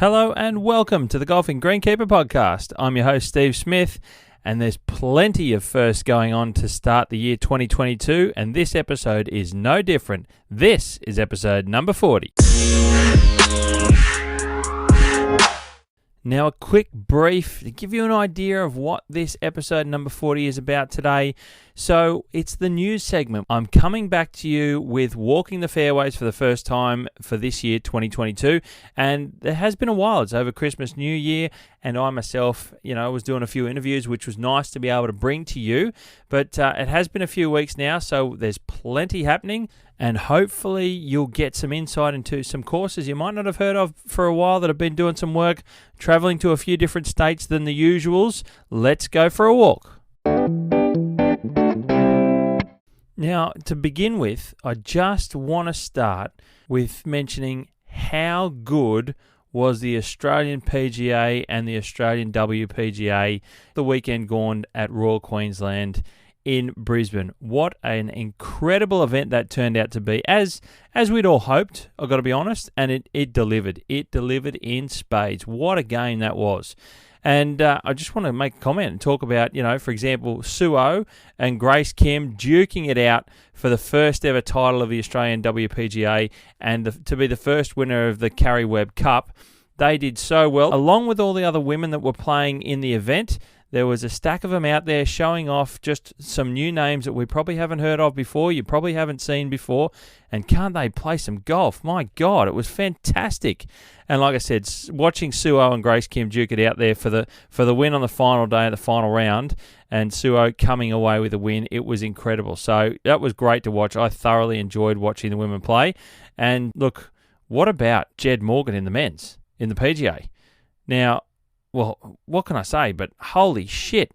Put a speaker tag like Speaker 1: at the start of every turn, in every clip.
Speaker 1: Hello and welcome to the Golfing Greenkeeper podcast. I'm your host, Steve Smith, and there's plenty of firsts going on to start the year 2022, and this episode is no different. This is episode number 40. Now, a quick brief to give you an idea of what this episode number 40 is about today. So, it's the news segment. I'm coming back to you with Walking the Fairways for the first time for this year, 2022. And there has been a while. It's over Christmas, New Year. And I myself, was doing a few interviews, which was nice to be able to bring to you. But it has been a few weeks now, so there's plenty happening. And hopefully you'll get some insight into some courses you might not have heard of for a while that have been doing some work, traveling to a few different states than the usuals. Let's go for a walk. Now, to begin with, I just want to start with mentioning how good was the Australian PGA and the Australian WPGA the weekend gone at Royal Queensland in Brisbane. What an incredible event that turned out to be, as we'd all hoped, I've got to be honest, and it delivered. It delivered in spades. What a game that was. And I just want to make a comment and talk about, for example, Suo and Grace Kim duking it out for the first ever title of the Australian WPGA and to be the first winner of the Carrie Webb Cup. They did so well, along with all the other women that were playing in the event. There was a stack of them out there showing off just some new names that we probably haven't heard of before, you probably haven't seen before, and can't they play some golf? My God, it was fantastic. And like I said, watching Suo and Grace Kim duke it out there for the win on the final day of the final round, and Suo coming away with a win, it was incredible. So that was great to watch. I thoroughly enjoyed watching the women play. And look, what about Jed Morgan in the men's, in the PGA? Now, well, what can I say? But holy shit,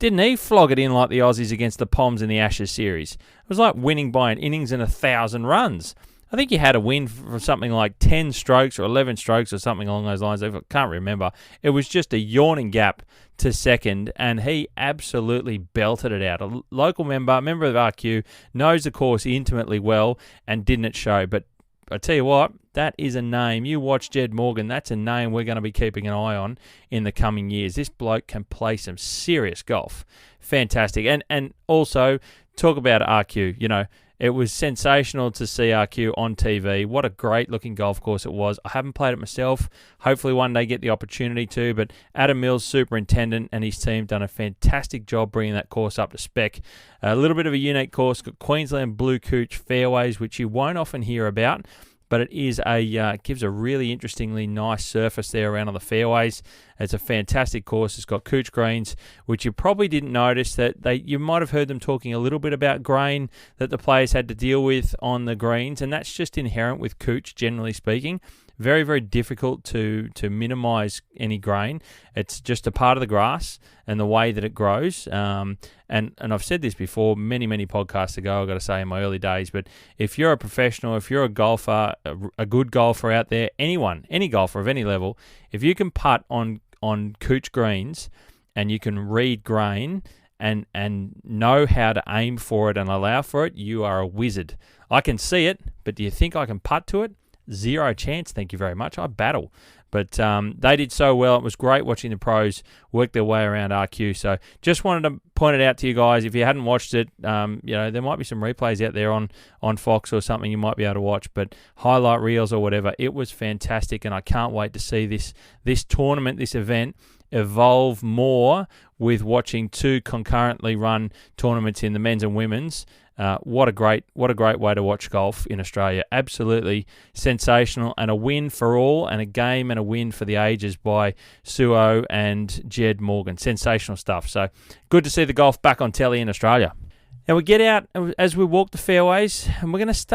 Speaker 1: didn't he flog it in like the Aussies against the Poms in the Ashes series? It was like winning by an innings and 1,000 runs. I think he had a win for something like 10 strokes or 11 strokes or something along those lines. I can't remember. It was just a yawning gap to second, and he absolutely belted it out. A local member of RQ, knows the course intimately well, and didn't it show. But I tell you what, that is a name. You watch Jed Morgan, that's a name we're going to be keeping an eye on in the coming years. This bloke can play some serious golf. Fantastic. And also, talk about RQ. It was sensational to see RQ on TV. What a great looking golf course it was. I haven't played it myself. Hopefully one day get the opportunity to, but Adam Mills, superintendent, and his team done a fantastic job bringing that course up to spec. A little bit of a unique course, got Queensland Blue Couch fairways, which you won't often hear about, but it is gives a really interestingly nice surface there around on the fairways. It's a fantastic course. It's got couch greens, which you probably didn't notice that you might have heard them talking a little bit about grain that the players had to deal with on the greens, and that's just inherent with couch, generally speaking. Very, very difficult to minimise any grain. It's just a part of the grass and the way that it grows. And I've said this before many, many podcasts ago, I've got to say, in my early days, but if you're a professional, if you're a golfer, a good golfer out there, anyone, any golfer of any level, if you can putt on couch greens and you can read grain and know how to aim for it and allow for it, you are a wizard. I can see it, but do you think I can putt to it? Zero chance, thank you very much. I battle. But they did so well. It was great watching the pros work their way around RQ. So just wanted to point it out to you guys. If you hadn't watched it, there might be some replays out there on Fox or something you might be able to watch. But highlight reels or whatever, it was fantastic. And I can't wait to see this tournament, this event, evolve more with watching two concurrently run tournaments in the men's and women's. What a great way to watch golf in Australia. Absolutely sensational, and a win for all, and a game and a win for the ages by Suo and Jed Morgan. Sensational stuff. So good to see the golf back on telly in Australia. Now we get out as we walk the fairways, and we're just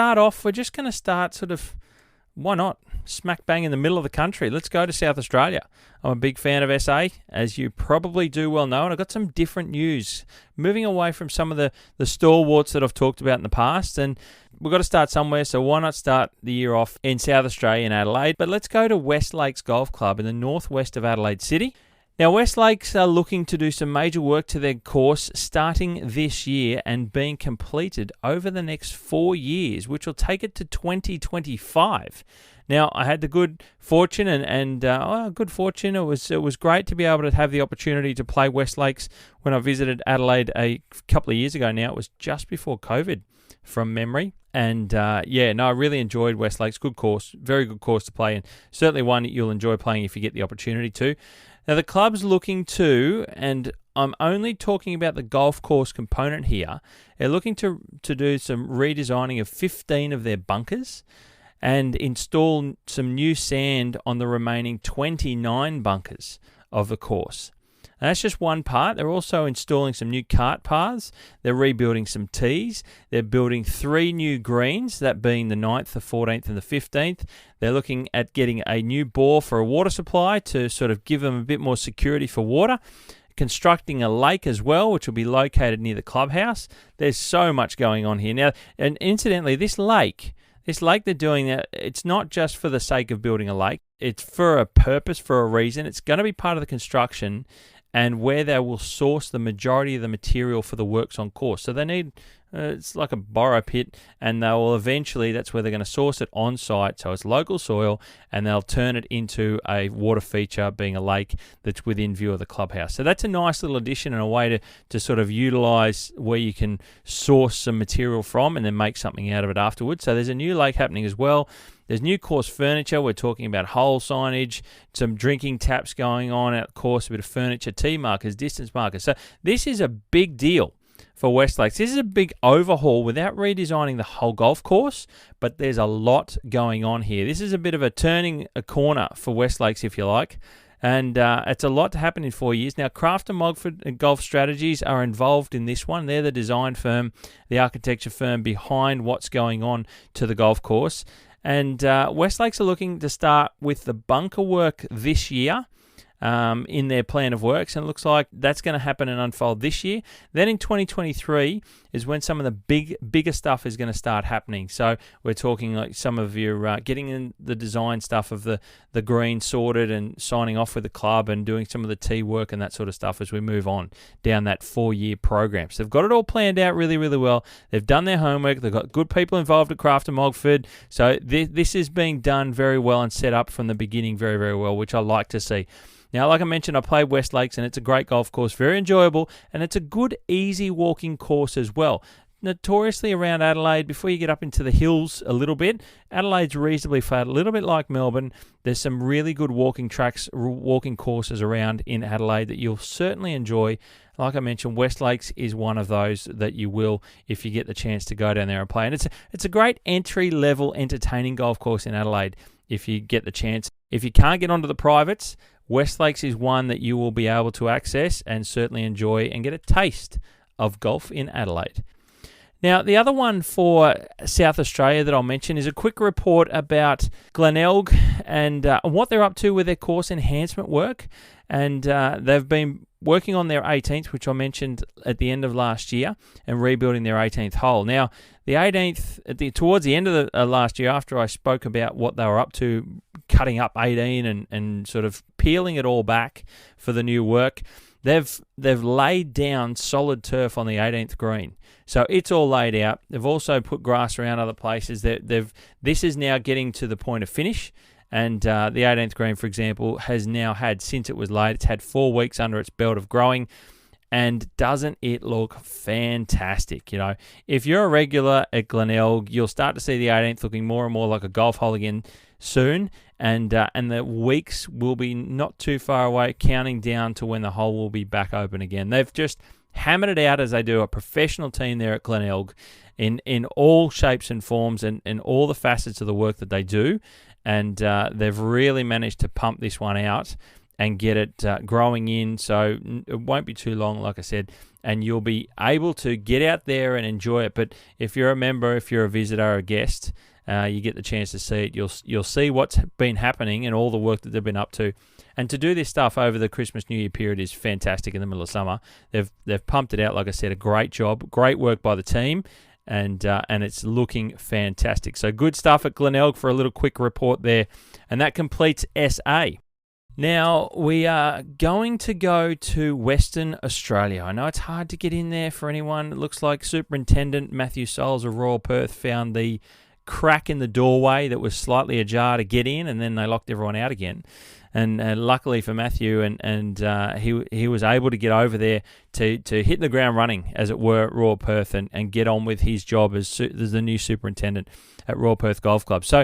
Speaker 1: going to start sort of, why not, smack bang in the middle of the country. Let's go to South Australia. I'm a big fan of SA, as you probably do well know, and I've got some different news. Moving away from some of the stalwarts that I've talked about in the past, and we've got to start somewhere, so why not start the year off in South Australia, in Adelaide? But let's go to West Lakes Golf Club in the northwest of Adelaide City. Now, West Lakes are looking to do some major work to their course starting this year and being completed over the next 4 years, which will take it to 2025. Now, I had the good fortune good fortune. It was great to be able to have the opportunity to play West Lakes when I visited Adelaide a couple of years ago now. It was just before COVID, from memory. And I really enjoyed West Lakes. Good course, very good course to play in. Certainly one that you'll enjoy playing if you get the opportunity to. Now, the club's looking to, and I'm only talking about the golf course component here, they're looking to do some redesigning of 15 of their bunkers and install some new sand on the remaining 29 bunkers of the course. And that's just one part. They're also installing some new cart paths. They're rebuilding some tees. They're building 3 new greens, that being the 9th, the 14th, and the 15th. They're looking at getting a new bore for a water supply to sort of give them a bit more security for water. Constructing a lake as well, which will be located near the clubhouse. There's so much going on here. Now, and incidentally, this lake they're doing, it's not just for the sake of building a lake. It's for a purpose, for a reason. It's going to be part of the construction and where they will source the majority of the material for the works on course. So they need, it's like a borrow pit, and they will eventually, that's where they're going to source it on site, so it's local soil, and they'll turn it into a water feature, being a lake that's within view of the clubhouse. So that's a nice little addition and a way to sort of utilise where you can source some material from and then make something out of it afterwards. So there's a new lake happening as well. There's new course furniture. We're talking about hole signage, some drinking taps going on at the course, a bit of furniture, tee markers, distance markers. So this is a big deal for West Lakes. This is a big overhaul without redesigning the whole golf course, but there's a lot going on here. This is a bit of a turning a corner for West Lakes, if you like. And it's a lot to happen in 4 years. Now, Craft and Mogford Golf Strategies are involved in this one. They're the design firm, the architecture firm behind what's going on to the golf course. And West Lakes are looking to start with the bunker work this year in their plan of works, and it looks like that's going to happen and unfold this year. Then in 2023 is when some of the bigger stuff is going to start happening. So we're talking like some of your getting in the design stuff of the green sorted and signing off with the club and doing some of the tee work and that sort of stuff as we move on down that 4-year program. So they've got it all planned out really, really well. They've done their homework. They've got good people involved at Craft and Mogford. So this is being done very well and set up from the beginning very, very well, which I like to see. Now, like I mentioned, I played West Lakes, and it's a great golf course, very enjoyable, and it's a good, easy walking course as well. Notoriously around Adelaide, before you get up into the hills a little bit, Adelaide's reasonably flat, a little bit like Melbourne. There's some really good walking tracks, walking courses around in Adelaide that you'll certainly enjoy. Like I mentioned, West Lakes is one of those that you will if you get the chance to go down there and play. And it's a great entry-level, entertaining golf course in Adelaide if you get the chance. If you can't get onto the privates, West Lakes is one that you will be able to access and certainly enjoy and get a taste of golf in Adelaide. Now, the other one for South Australia that I'll mention is a quick report about Glenelg and what they're up to with their course enhancement work. And they've been working on their 18th, which I mentioned at the end of last year, and rebuilding their 18th hole. Now, the 18th, towards the end of the last year, after I spoke about what they were up to, cutting up 18 and sort of peeling it all back for the new work, they've laid down solid turf on the 18th green. So it's all laid out. They've also put grass around other places. This is now getting to the point of finish. And the 18th green, for example, has now had, since it was laid, it's had 4 weeks under its belt of growing. And doesn't it look fantastic? You know, if you're a regular at Glenelg, you'll start to see the 18th looking more and more like a golf hole again soon. And the weeks will be not too far away, counting down to when the hole will be back open again. They've just hammered it out as they do, a professional team there at Glenelg in all shapes and forms and all the facets of the work that they do. And they've really managed to pump this one out and get it growing in, so it won't be too long, like I said, and you'll be able to get out there and enjoy it. But if you're a member, if you're a visitor or a guest, you get the chance to see it. You'll see what's been happening and all the work that they've been up to. And to do this stuff over the Christmas New Year period is fantastic in the middle of summer. They've pumped it out, like I said, a great job, great work by the team. And it's looking fantastic. So good stuff at Glenelg for a little quick report there. And that completes SA. Now, we are going to go to Western Australia. I know it's hard to get in there for anyone. It looks like Superintendent Matthew Soles of Royal Perth found the crack in the doorway that was slightly ajar to get in, and then they locked everyone out again. And luckily for Matthew, he was able to get over there to hit the ground running, as it were, at Royal Perth and get on with his job as the new superintendent at Royal Perth Golf Club. So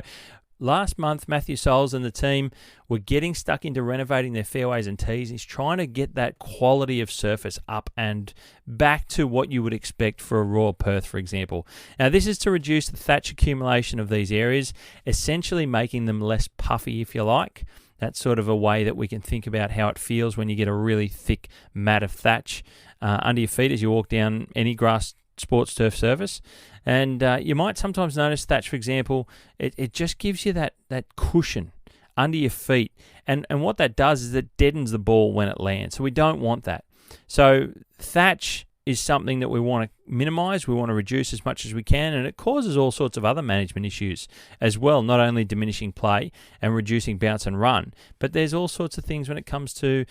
Speaker 1: last month, Matthew Souls and the team were getting stuck into renovating their fairways and tees. He's trying to get that quality of surface up and back to what you would expect for a Royal Perth, for example. Now, this is to reduce the thatch accumulation of these areas, essentially making them less puffy, if you like. That's sort of a way that we can think about how it feels when you get a really thick mat of thatch under your feet as you walk down any grass sports turf surface. And you might sometimes notice thatch, for example, it just gives you that cushion under your feet. And what that does is it deadens the ball when it lands. So we don't want that. So thatch is something that we want to minimize, we want to reduce as much as we can, and it causes all sorts of other management issues as well, not only diminishing play and reducing bounce and run, but there's all sorts of things when it comes to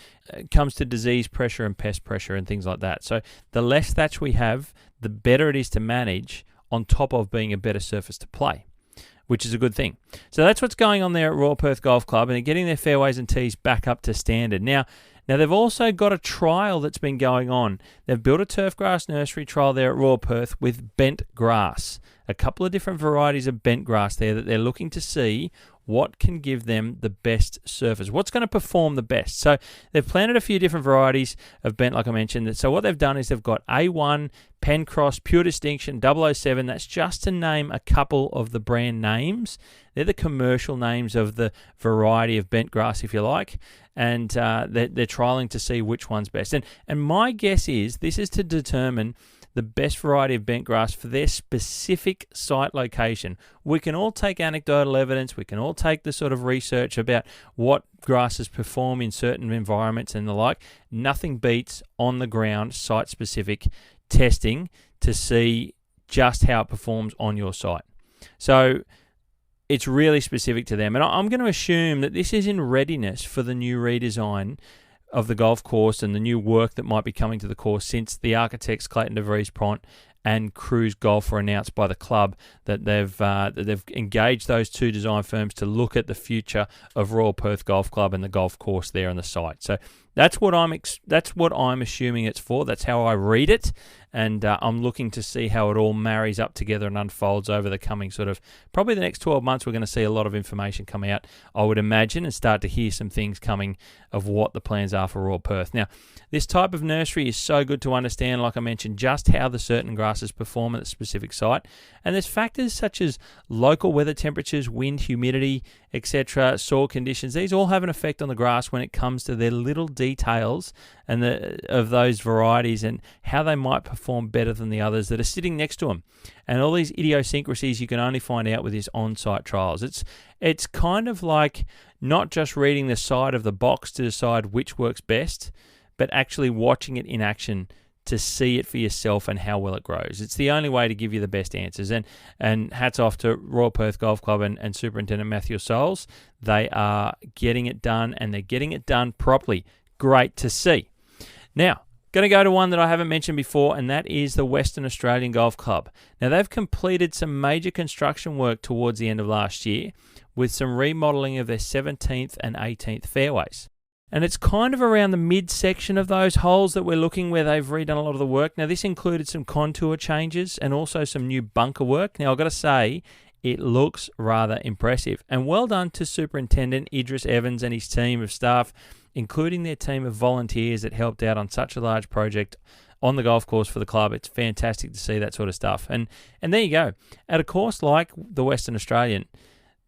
Speaker 1: disease pressure and pest pressure and things like that. So the less thatch we have, the better it is to manage, on top of being a better surface to play, which is a good thing. So that's what's going on there at Royal Perth Golf Club, and they're getting their fairways and tees back up to standard. Now they've also got a trial that's been going on. They've built a turf grass nursery trial there at Royal Perth with bent grass. A couple of different varieties of bent grass there that they're looking to see what can give them the best surface, what's going to perform the best. So they've planted a few different varieties of bent, like I mentioned. So what they've done is they've got A1, Pencross, Pure Distinction, 007. That's just to name a couple of the brand names. They're the commercial names of the variety of bent grass, if you like. And they're trialing to see which one's best. And my guess is this is to determine the best variety of bent grass for their specific site location. We can all take anecdotal evidence, we can all take the sort of research about what grasses perform in certain environments and the like. Nothing beats on the ground site-specific testing to see just how it performs on your site. So it's really specific to them. And I'm going to assume that this is in readiness for the new redesign of the golf course and the new work that might be coming to the course, since the architects Clayton de Vries Pront and Cruise Golf were announced by the club that they've engaged those two design firms to look at the future of Royal Perth Golf Club and the golf course there on the site. So that's what I'm assuming it's for. That's how I read it, and I'm looking to see how it all marries up together and unfolds over the coming sort of probably the next 12 months. We're going to see a lot of information come out, I would imagine, and start to hear some things coming of what the plans are for Royal Perth. Now, this type of nursery is so good to understand, like I mentioned, just how the certain grasses perform at the specific site. And there's factors such as local weather temperatures, wind, humidity, etc., soil conditions. These all have an effect on the grass when it comes to their little details and of those varieties and how they might perform better than the others that are sitting next to them. And all these idiosyncrasies you can only find out with these on-site trials. It's kind of like not just reading the side of the box to decide which works best, but actually watching it in action to see it for yourself and how well it grows. It's the only way to give you the best answers. And hats off to Royal Perth Golf Club and Superintendent Matthew Souls. They are getting it done, and they're getting it done properly. Great to see. Now, going to go to one that I haven't mentioned before, and that is the Western Australian Golf Club. Now, they've completed some major construction work towards the end of last year with some remodelling of their 17th and 18th fairways. And it's kind of around the midsection of those holes that we're looking where they've redone a lot of the work. Now, this included some contour changes and also some new bunker work. Now, I've got to say, it looks rather impressive. And well done to Superintendent Idris Evans and his team of staff, including their team of volunteers that helped out on such a large project on the golf course for the club. It's fantastic to see that sort of stuff. And there you go. At a course like the Western Australian,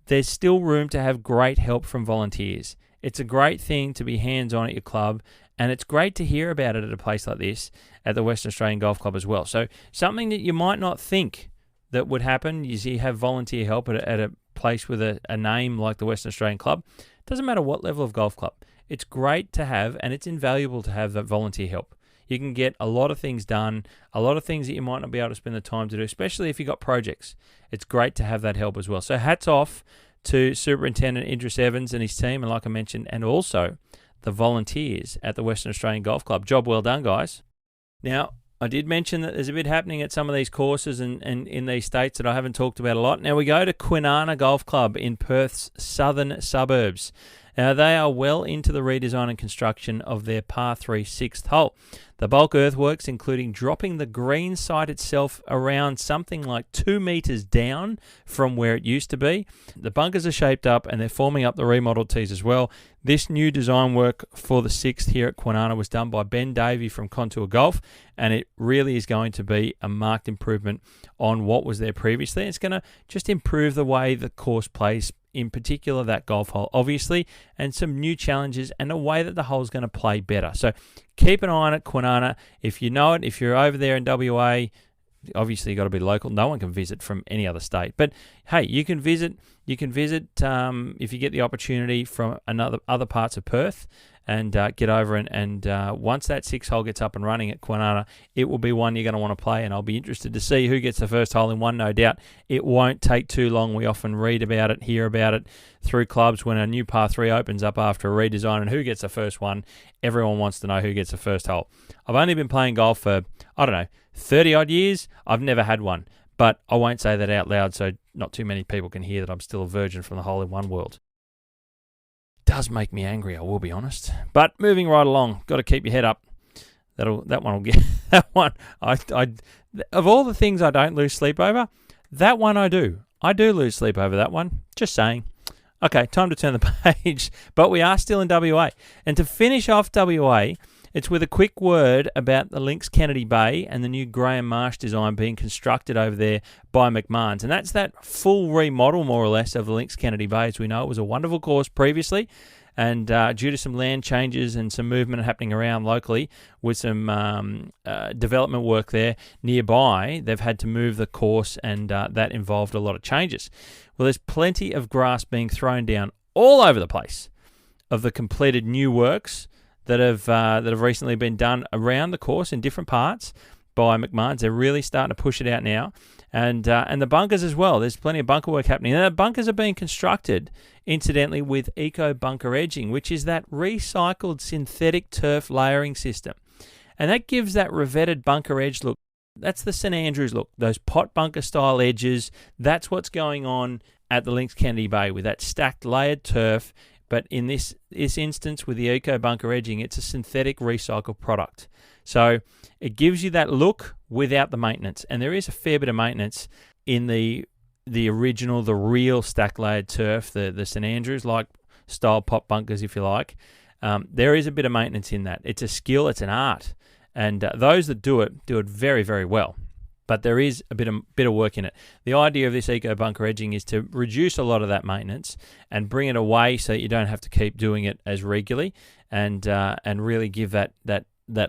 Speaker 1: there's still room to have great help from volunteers. It's a great thing to be hands-on at your club, and it's great to hear about it at a place like this, at the Western Australian Golf Club as well. So something that you might not think that would happen is you have volunteer help at a place with a name like the Western Australian Club. It doesn't matter what level of golf club. It's great to have, and it's invaluable to have that volunteer help. You can get a lot of things done, a lot of things that you might not be able to spend the time to do, especially if you've got projects. It's great to have that help as well. So hats off to Superintendent Idris Evans and his team, and like I mentioned, and also the volunteers at the Western Australian Golf Club. Job well done, guys. Now, I did mention that there's a bit happening at some of these courses and in these states that I haven't talked about a lot. Now we go to Kwinana Golf Club in Perth's southern suburbs. Now they are well into the redesign and construction of their par 3 sixth hole. The bulk earthworks, including dropping the green site itself around something like 2 metres down from where it used to be. The bunkers are shaped up and they're forming up the remodeled tees as well. This new design work for the sixth here at Kwinana was done by Ben Davey from Contour Golf, and it really is going to be a marked improvement on what was there previously. It's going to just improve the way the course plays, in particular that golf hole, obviously, and some new challenges and a way that the hole's going to play better. So keep an eye on it, Kwinana. If you know it, if you're over there in WA, obviously you've got to be local. No one can visit from any other state. But hey, you can visit if you get the opportunity from other parts of Perth, and get over and once that sixth hole gets up and running at Kwinana, it will be one you're going to want to play, and I'll be interested to see who gets the first hole in one, no doubt. It won't take too long. We often read about it, hear about it through clubs when a new par 3 opens up after a redesign, and who gets the first one. Everyone wants to know who gets the first hole. I've only been playing golf for, 30 odd years. I've never had one, but I won't say that out loud so not too many people can hear that I'm still a virgin from the hole-in-one world. Does make me angry, I will be honest. But moving right along, got to keep your head up. That one will get that one. I of all the things I don't lose sleep over, that one I do. I do lose sleep over that one. Just saying. Okay, time to turn the page. But we are still in WA, and to finish off WA, it's with a quick word about the Links Kennedy Bay and the new Graham Marsh design being constructed over there by McMahon's. And that's that full remodel, more or less, of the Links Kennedy Bay. As we know, it was a wonderful course previously, and due to some land changes and some movement happening around locally with some development work there nearby, they've had to move the course, and that involved a lot of changes. Well, there's plenty of grass being thrown down all over the place of the completed new works that have recently been done around the course in different parts by McMahon's. They're really starting to push it out now, and the bunkers as well. There's plenty of bunker work happening. And the bunkers are being constructed, incidentally, with eco bunker edging, which is that recycled synthetic turf layering system, and that gives that revetted bunker edge look. That's the St Andrews look. Those pot bunker style edges. That's what's going on at the Links Kennedy Bay with that stacked layered turf. But in this instance, with the eco bunker edging, it's a synthetic recycled product. So it gives you that look without the maintenance. And there is a fair bit of maintenance in the original, the real stack layered turf, the St Andrews like style pot bunkers, if you like. There is a bit of maintenance in that. It's a skill, it's an art. And those that do it very, very well. But there is a bit of work in it. The idea of this eco bunker edging is to reduce a lot of that maintenance and bring it away so that you don't have to keep doing it as regularly, and really give that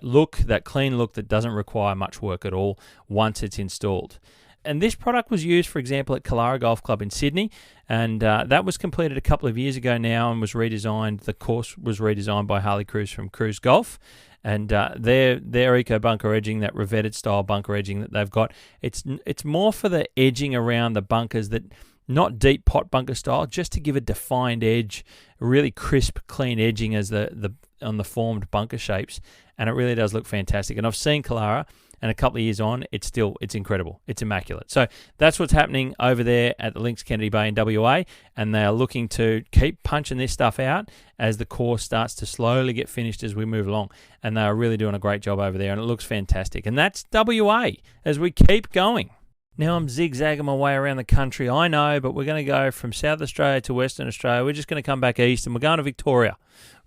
Speaker 1: look, that clean look that doesn't require much work at all once it's installed. And this product was used, for example, at Killara Golf Club in Sydney, and that was completed a couple of years ago now and was redesigned. The course was redesigned by Harley Cruz from Cruz Golf. And their eco bunker edging, that revetted style bunker edging that they've got, it's more for the edging around the bunkers, that not deep pot bunker style, just to give a defined edge, really crisp, clean edging as on the formed bunker shapes, and it really does look fantastic. And I've seen Killara, and a couple of years on, it's incredible. It's immaculate. So that's what's happening over there at the Links Kennedy Bay in WA, and they are looking to keep punching this stuff out as the course starts to slowly get finished as we move along. And they are really doing a great job over there, and it looks fantastic. And that's WA as we keep going. Now I'm zigzagging my way around the country, I know, but we're going to go from South Australia to Western Australia. We're just going to come back east, and we're going to Victoria.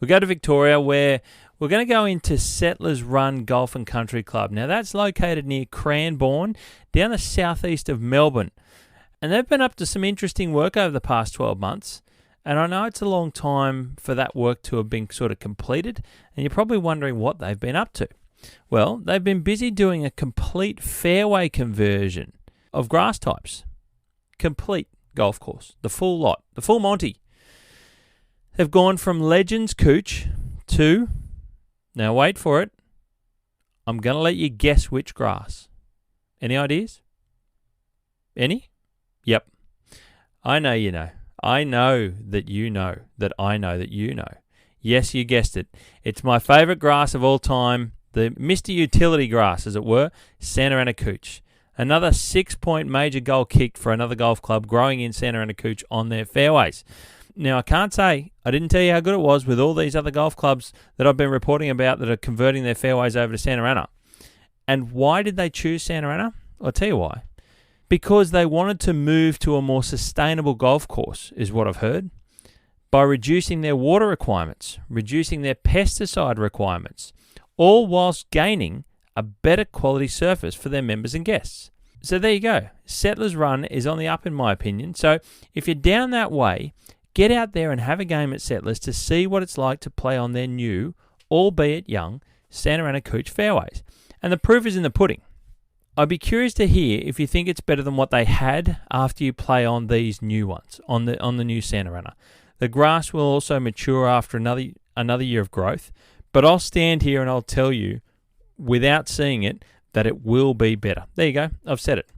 Speaker 1: We go to Victoria, where we're going to go into Settlers Run Golf and Country Club. Now that's located near Cranbourne, down the southeast of Melbourne. And they've been up to some interesting work over the past 12 months. And I know it's a long time for that work to have been sort of completed, and you're probably wondering what they've been up to. Well, they've been busy doing a complete fairway conversion of grass types. Complete golf course, the full lot, the full Monty. They've gone from Legends Cooch to, now wait for it, I'm going to let you guess which grass. Any ideas? Any? Yep. I know you know. I know that you know that I know that you know. Yes, you guessed it. It's my favourite grass of all time, the Mr. Utility Grass, as it were, Santa Ana Cooch. Another 6-point major goal kicked for another golf club growing in Santa Ana Cooch on their fairways. Now, I can't say, I didn't tell you how good it was with all these other golf clubs that I've been reporting about that are converting their fairways over to Santa Ana. And why did they choose Santa Ana? I'll tell you why. Because they wanted to move to a more sustainable golf course, is what I've heard, by reducing their water requirements, reducing their pesticide requirements, all whilst gaining a better quality surface for their members and guests. So there you go. Settlers Run is on the up in my opinion. So if you're down that way, get out there and have a game at Settlers to see what it's like to play on their new, albeit young, Santa Ana Cooch fairways. And the proof is in the pudding. I'd be curious to hear if you think it's better than what they had after you play on these new ones, on the new Santa Ana. The grass will also mature after another year of growth, but I'll stand here and I'll tell you, without seeing it, that it will be better. There you go. I've said it.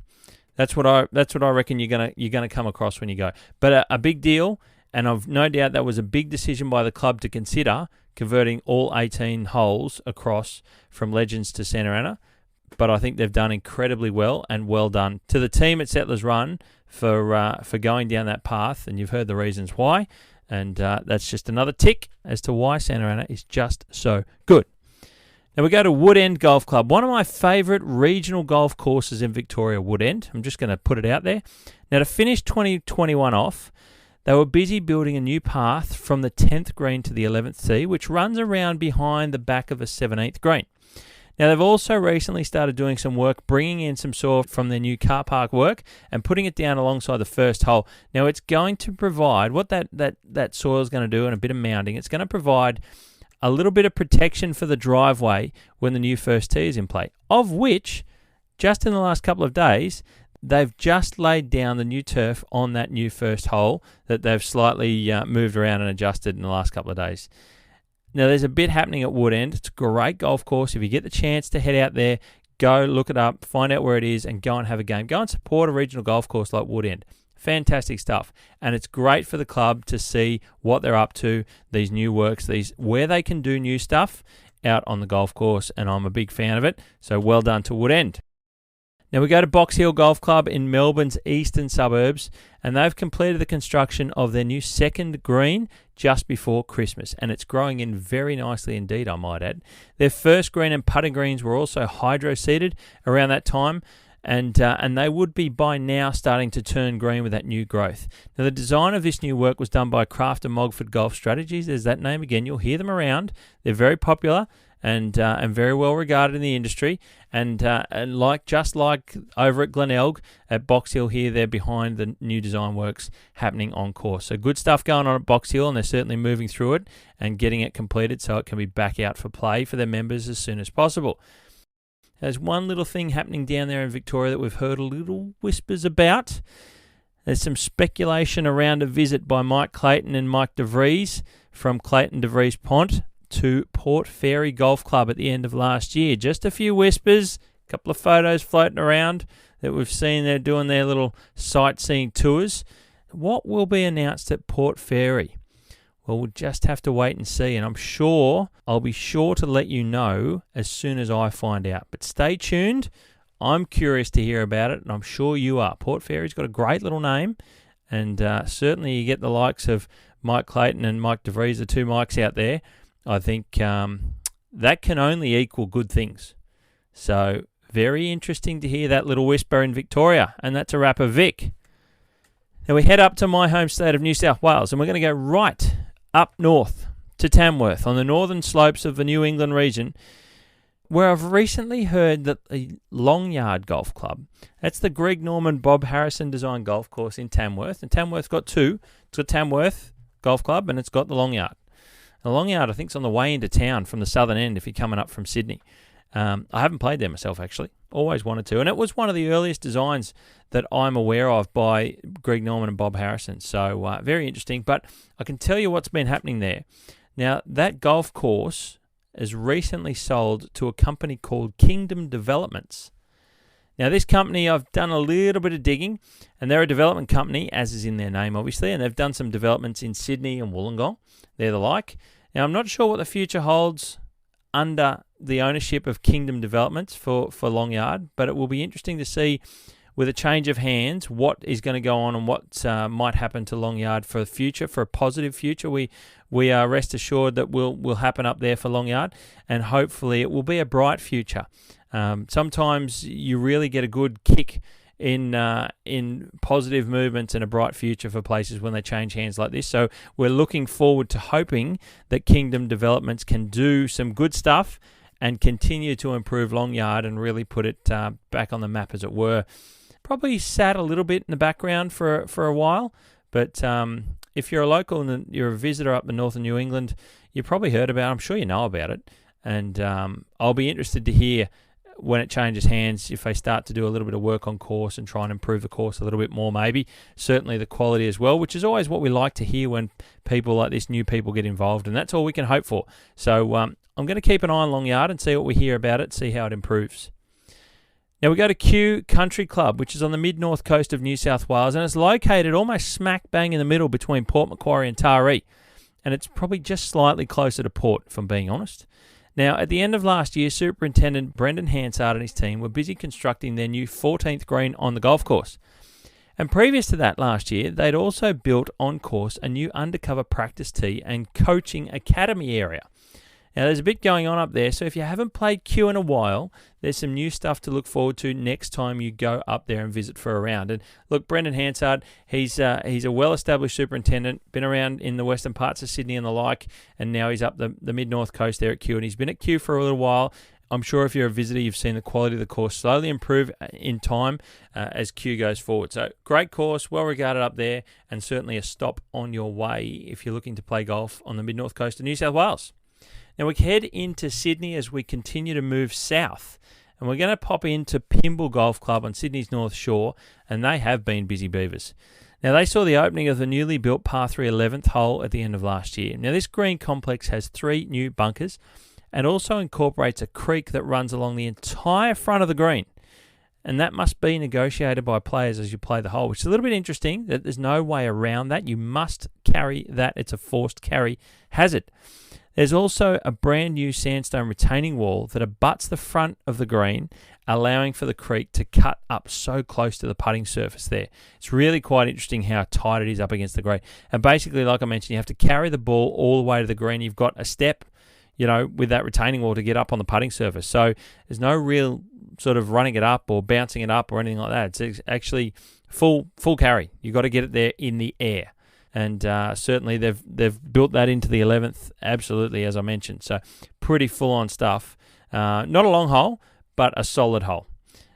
Speaker 1: That's what I reckon you're gonna come across when you go. But a big deal, and I've no doubt that was a big decision by the club to consider converting all 18 holes across from Legends to Santa Ana. But I think they've done incredibly well, and well done to the team at Settlers Run for going down that path. And you've heard the reasons why, and that's just another tick as to why Santa Ana is just so good. Now we go to Woodend Golf Club, one of my favourite regional golf courses in Victoria, Woodend. I'm just going to put it out there. Now to finish 2021 off, they were busy building a new path from the 10th green to the 11th tee, which runs around behind the back of a 17th green. Now, they've also recently started doing some work, bringing in some soil from their new car park work and putting it down alongside the first hole. Now, it's going to provide, what that soil is going to do, and a bit of mounding, it's going to provide a little bit of protection for the driveway when the new first tee is in play, of which, just in the last couple of days, they've just laid down the new turf on that new first hole that they've slightly moved around and adjusted in the last couple of days. Now, there's a bit happening at Woodend. It's a great golf course. If you get the chance to head out there, go look it up, find out where it is, and go and have a game. Go and support a regional golf course like Woodend. Fantastic stuff. And it's great for the club to see what they're up to, these new works, where they can do new stuff out on the golf course, and I'm a big fan of it. So well done to Woodend. Now we go to Box Hill Golf Club in Melbourne's eastern suburbs, and they've completed the construction of their new second green just before Christmas, and it's growing in very nicely indeed, I might add. Their first green and putting greens were also hydro-seeded around that time, and they would be by now starting to turn green with that new growth. Now the design of this new work was done by Kraft and Mogford Golf Strategies. There's that name again. You'll hear them around. They're very popular and very well regarded in the industry, and just like over at Glenelg at Box Hill here, they're behind the new design works happening on course. So good stuff going on at Box Hill, and they're certainly moving through it and getting it completed so it can be back out for play for their members as soon as possible. There's one little thing happening down there in Victoria that we've heard a little whispers about. There's some speculation around a visit by Mike Clayton and Mike DeVries from Clayton DeVries Pont to Port Fairy Golf Club at the end of last year. Just a few whispers, a couple of photos floating around that we've seen they're doing their little sightseeing tours. What will be announced at Port Fairy? Well, we'll just have to wait and see, and I'll be sure to let you know as soon as I find out. But stay tuned. I'm curious to hear about it, and I'm sure you are. Port Fairy's got a great little name, and certainly you get the likes of Mike Clayton and Mike DeVries, the two Mikes out there. I think that can only equal good things. So very interesting to hear that little whisper in Victoria, and that's a wrap of Vic. Now we head up to my home state of New South Wales, and we're going to go right up north to Tamworth on the northern slopes of the New England region, where I've recently heard that the Longyard Golf Club, that's the Greg Norman Bob Harrison designed golf course in Tamworth, and Tamworth's got two. It's got Tamworth Golf Club and it's got the Longyard. The Longyard, I think, is on the way into town from the southern end if you're coming up from Sydney. I haven't played there myself, actually. Always wanted to. And it was one of the earliest designs that I'm aware of by Greg Norman and Bob Harrison. So very interesting. But I can tell you what's been happening there. Now, that golf course is recently sold to a company called Kingdom Developments. Now, this company, I've done a little bit of digging, and they're a development company, as is in their name, obviously, and they've done some developments in Sydney and Wollongong. They're the like. Now, I'm not sure what the future holds under the ownership of Kingdom Developments for Long Yard, but it will be interesting to see with a change of hands what is going to go on and what might happen to Long Yard for the future, for a positive future. We are rest assured that will happen up there for Long Yard, and hopefully it will be a bright future. Sometimes you really get a good kick in positive movements and a bright future for places when they change hands like this. So we're looking forward to hoping that Kingdom Developments can do some good stuff and continue to improve Long Yard and really put it back on the map, as it were. Probably sat a little bit in the background for a while, but if you're a local and you're a visitor up in northern New England, you probably heard about it. I'm sure you know about it, and I'll be interested to hear when it changes hands, if they start to do a little bit of work on course and try and improve the course a little bit more, maybe. Certainly the quality as well, which is always what we like to hear when people like this, new people, get involved, and that's all we can hope for. So I'm going to keep an eye on Long Yard and see what we hear about it, see how it improves. Now we go to Kew Country Club, which is on the mid-north coast of New South Wales, and it's located almost smack bang in the middle between Port Macquarie and Taree, and it's probably just slightly closer to Port, if I'm being honest. Now, at the end of last year, Superintendent Brendan Hansard and his team were busy constructing their new 14th green on the golf course. And previous to that last year, they'd also built on course a new undercover practice tee and coaching academy area. Now, there's a bit going on up there, so if you haven't played Kew in a while, there's some new stuff to look forward to next time you go up there and visit for a round. And look, Brendan Hansard, he's a well-established superintendent, been around in the western parts of Sydney and the like, and now he's up the mid-north coast there at Kew, and he's been at Kew for a little while. I'm sure if you're a visitor, you've seen the quality of the course slowly improve in time as Kew goes forward. So great course, well regarded up there, and certainly a stop on your way if you're looking to play golf on the mid-north coast of New South Wales. Now we head into Sydney as we continue to move south, and we're going to pop into Pymble Golf Club on Sydney's North Shore, and they have been busy beavers. Now they saw the opening of the newly built par 3 11th hole at the end of last year. Now this green complex has 3 new bunkers and also incorporates a creek that runs along the entire front of the green. And that must be negotiated by players as you play the hole, which is a little bit interesting that there's no way around that. You must carry that. It's a forced carry hazard. There's also a brand new sandstone retaining wall that abuts the front of the green, allowing for the creek to cut up so close to the putting surface there. It's really quite interesting how tight it is up against the green. And basically, like I mentioned, you have to carry the ball all the way to the green. You've got a step, with that retaining wall to get up on the putting surface. So there's no real sort of running it up or bouncing it up or anything like that. It's actually full carry. You've got to get it there in the air. And certainly they've built that into the 11th, absolutely, as I mentioned. So pretty full-on stuff. Not a long hole, but a solid hole.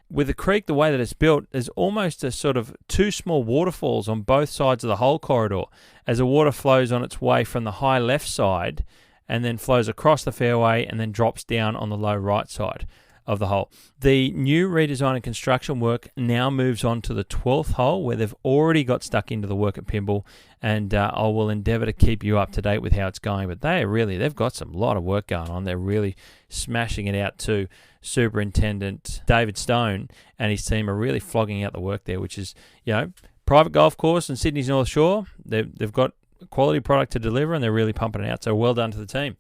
Speaker 1: With the creek, the way that it's built, there's almost a sort of 2 small waterfalls on both sides of the hole corridor as the water flows on its way from the high left side and then flows across the fairway and then drops down on the low right side of the hole. The new redesign and construction work now moves on to the 12th hole, where they've already got stuck into the work at Pymble, and I will endeavour to keep you up to date with how it's going. But they've got a lot of work going on. They're really smashing it out too. Superintendent David Stone and his team are really flogging out the work there, which is, private golf course in Sydney's North Shore. They've got a quality product to deliver, and they're really pumping it out. So well done to the team.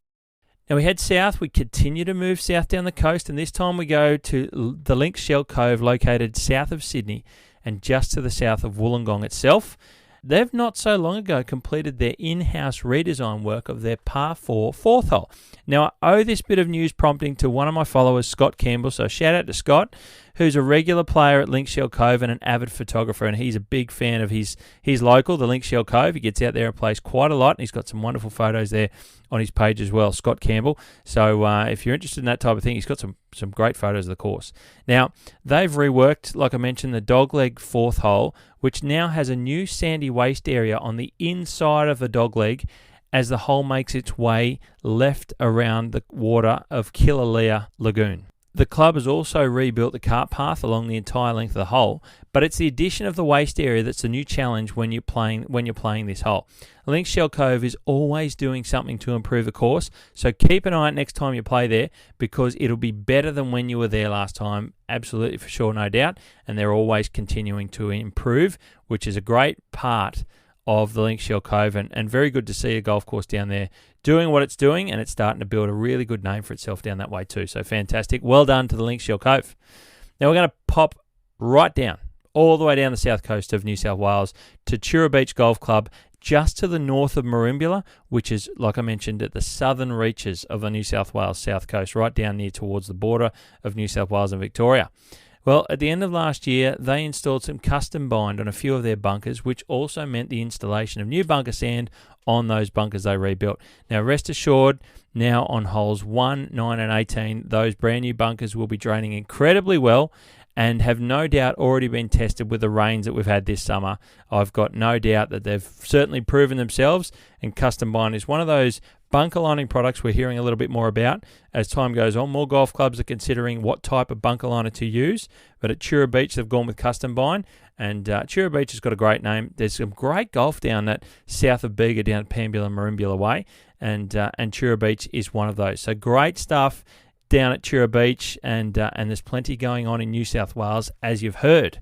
Speaker 1: Now we head south, we continue to move south down the coast, and this time we go to the Links Shell Cove located south of Sydney and just to the south of Wollongong itself. They've not so long ago completed their in-house redesign work of their par 4 4th hole. Now I owe this bit of news prompting to one of my followers, Scott Campbell, so shout out to Scott, who's a regular player at Links Shell Cove and an avid photographer, and he's a big fan of his local, the Links Shell Cove. He gets out there and plays quite a lot, and he's got some wonderful photos there on his page as well, Scott Campbell. So if you're interested in that type of thing, he's got some great photos of the course. Now, they've reworked, like I mentioned, the dogleg 4th hole, which now has a new sandy waste area on the inside of the dogleg as the hole makes its way left around the water of Killalea Lagoon. The club has also rebuilt the cart path along the entire length of the hole, but it's the addition of the waste area that's the new challenge when you're playing this hole. Links Shell Cove is always doing something to improve the course, so keep an eye out next time you play there, because it'll be better than when you were there last time, absolutely for sure, no doubt, and they're always continuing to improve, which is a great part of the Link Shell Cove, and very good to see a golf course down there doing what it's doing, and it's starting to build a really good name for itself down that way too. So fantastic. Well done to the Link Shell Cove. Now we're going to pop right down, all the way down the south coast of New South Wales to Chura Beach Golf Club, just to the north of Merimbula, which is, like I mentioned, at the southern reaches of the New South Wales south coast, right down near towards the border of New South Wales and Victoria. Well, at the end of last year, they installed some custom bind on a few of their bunkers, which also meant the installation of new bunker sand on those bunkers they rebuilt. Now, rest assured, now on holes 1, 9 and 18, those brand new bunkers will be draining incredibly well and have no doubt already been tested with the rains that we've had this summer. I've got no doubt that they've certainly proven themselves, and custom bind is one of those bunker lining products we're hearing a little bit more about. As time goes on, more golf clubs are considering what type of bunker liner to use, but at Chura Beach they've gone with custom bind, and Chura Beach has got a great name. There's some great golf down at south of Bega, down at Pambula, Merimbula way, and Chura Beach is one of those. So great stuff down at Chura Beach, and there's plenty going on in New South Wales, as you've heard.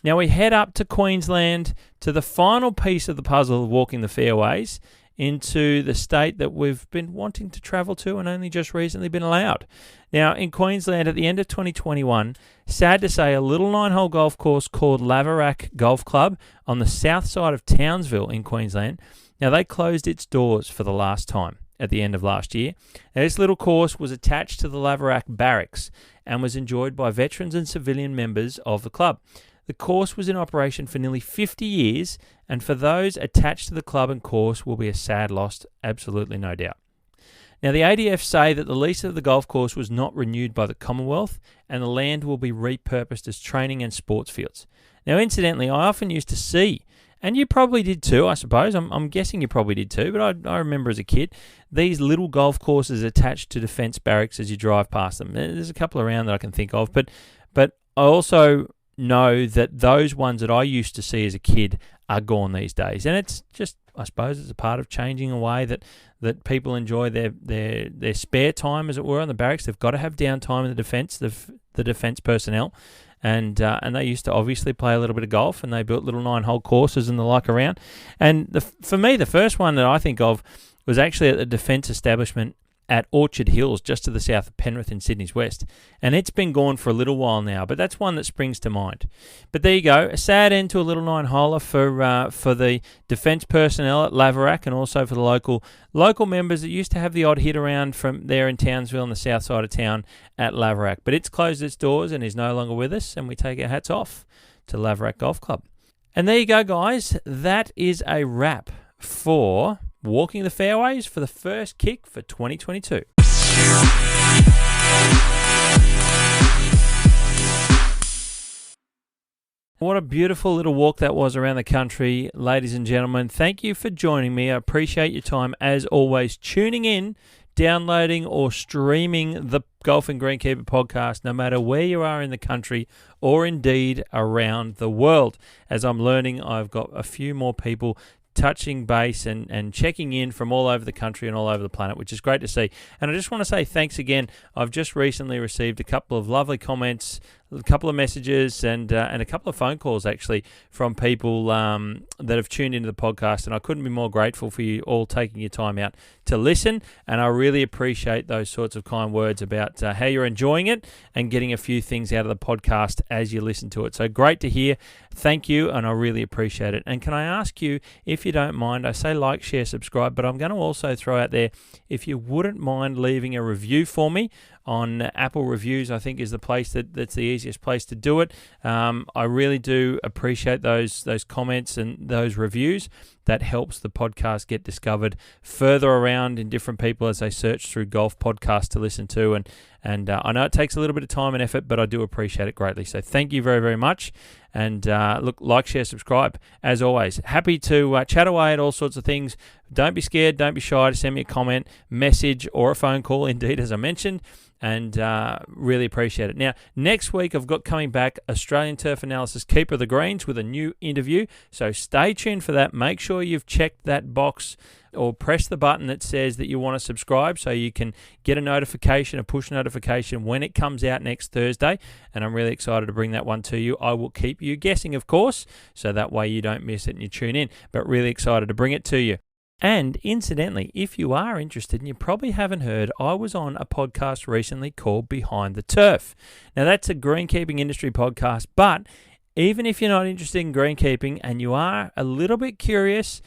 Speaker 1: Now we head up to Queensland, to the final piece of the puzzle of Walking the Fairways, into the state that we've been wanting to travel to and only just recently been allowed. Now, in Queensland, at the end of 2021, sad to say, a little 9-hole golf course called Laverack Golf Club on the south side of Townsville in Queensland, now they closed its doors for the last time at the end of last year. Now, this little course was attached to the Laverack Barracks and was enjoyed by veterans and civilian members of the club. The course was in operation for nearly 50 years, and for those attached to the club and course will be a sad loss, absolutely no doubt. Now, the ADF say that the lease of the golf course was not renewed by the Commonwealth, and the land will be repurposed as training and sports fields. Now, incidentally, I often used to see, and you probably did too, I suppose, I'm guessing you probably did too, but I remember as a kid, these little golf courses attached to defence barracks as you drive past them. There's a couple around that I can think of, but I also know that those ones that I used to see as a kid are gone these days, and it's just, I suppose, it's a part of changing a way that people enjoy their spare time, as it were, in the barracks. They've got to have downtime in the defence, the defence personnel, and they used to obviously play a little bit of golf, and they built little 9-hole courses and the like around. And for me, the first one that I think of was actually at the defence establishment at Orchard Hills, just to the south of Penrith in Sydney's west. And it's been gone for a little while now, but that's one that springs to mind. But there you go, a sad end to a little 9-holer for the defence personnel at Laverack, and also for the local members that used to have the odd hit around from there in Townsville on the south side of town at Laverack. But it's closed its doors and is no longer with us, and we take our hats off to Laverack Golf Club. And there you go, guys. That is a wrap for Walking the Fairways for the first kick for 2022. What a beautiful little walk that was around the country, ladies and gentlemen. Thank you for joining me. I appreciate your time, as always, tuning in, downloading or streaming the Golf and Greenkeeper podcast, no matter where you are in the country or indeed around the world. As I'm learning, I've got a few more people touching base and checking in from all over the country and all over the planet, which is great to see. And I just want to say thanks again. I've just recently received a couple of lovely comments, a couple of messages, and a couple of phone calls actually from people that have tuned into the podcast, and I couldn't be more grateful for you all taking your time out to listen, and I really appreciate those sorts of kind words about how you're enjoying it and getting a few things out of the podcast as you listen to it. So great to hear. Thank you, and I really appreciate it. And can I ask you, if you don't mind, I say like, share, subscribe, but I'm going to also throw out there, if you wouldn't mind leaving a review for me on Apple Reviews, I think is the place that's the easiest place to do it. I really do appreciate those comments and those reviews. That helps the podcast get discovered further around in different people as they search through golf podcasts to listen to. And I know it takes a little bit of time and effort, but I do appreciate it greatly. So thank you very, very much. And look, like, share, subscribe. As always, happy to chat away at all sorts of things. Don't be scared. Don't be shy to send me a comment, message, or a phone call, indeed, as I mentioned. And really appreciate it. Now, next week I've got coming back Australian Turf Analysis Keeper of the Greens with a new interview. So stay tuned for that. Make sure you've checked that box or press the button that says that you want to subscribe so you can get a notification, a push notification when it comes out next Thursday. And I'm really excited to bring that one to you. I will keep you guessing, of course, so that way you don't miss it and you tune in. But really excited to bring it to you. And incidentally, if you are interested, and you probably haven't heard, I was on a podcast recently called Behind the Turf. Now, that's a greenkeeping industry podcast, but even if you're not interested in greenkeeping and you are a little bit curious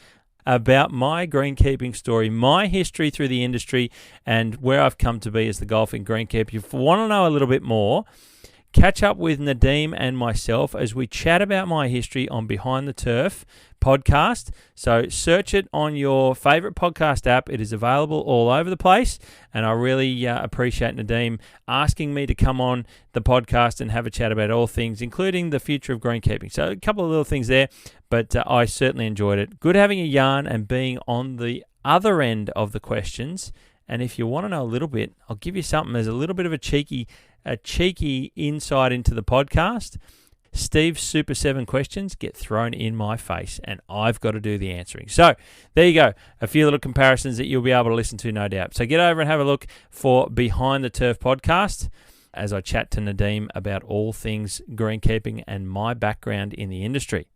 Speaker 1: about my greenkeeping story, my history through the industry, and where I've come to be as the golfing greenkeeper, if you want to know a little bit more, catch up with Nadeem and myself as we chat about my history on Behind the Turf podcast. So search it on your favorite podcast app. It is available all over the place. And I really appreciate Nadeem asking me to come on the podcast and have a chat about all things, including the future of greenkeeping. So a couple of little things there, but I certainly enjoyed it. Good having a yarn and being on the other end of the questions. And if you want to know a little bit, I'll give you something. There's a little bit of a cheeky insight into the podcast. Steve's Super 7 questions get thrown in my face, and I've got to do the answering. So there you go. A few little comparisons that you'll be able to listen to, no doubt. So get over and have a look for Behind the Turf podcast as I chat to Nadeem about all things greenkeeping and my background in the industry.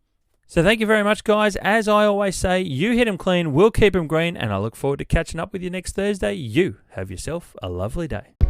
Speaker 1: So thank you very much, guys. As I always say, you hit 'em clean, we'll keep 'em green, and I look forward to catching up with you next Thursday. You have yourself a lovely day.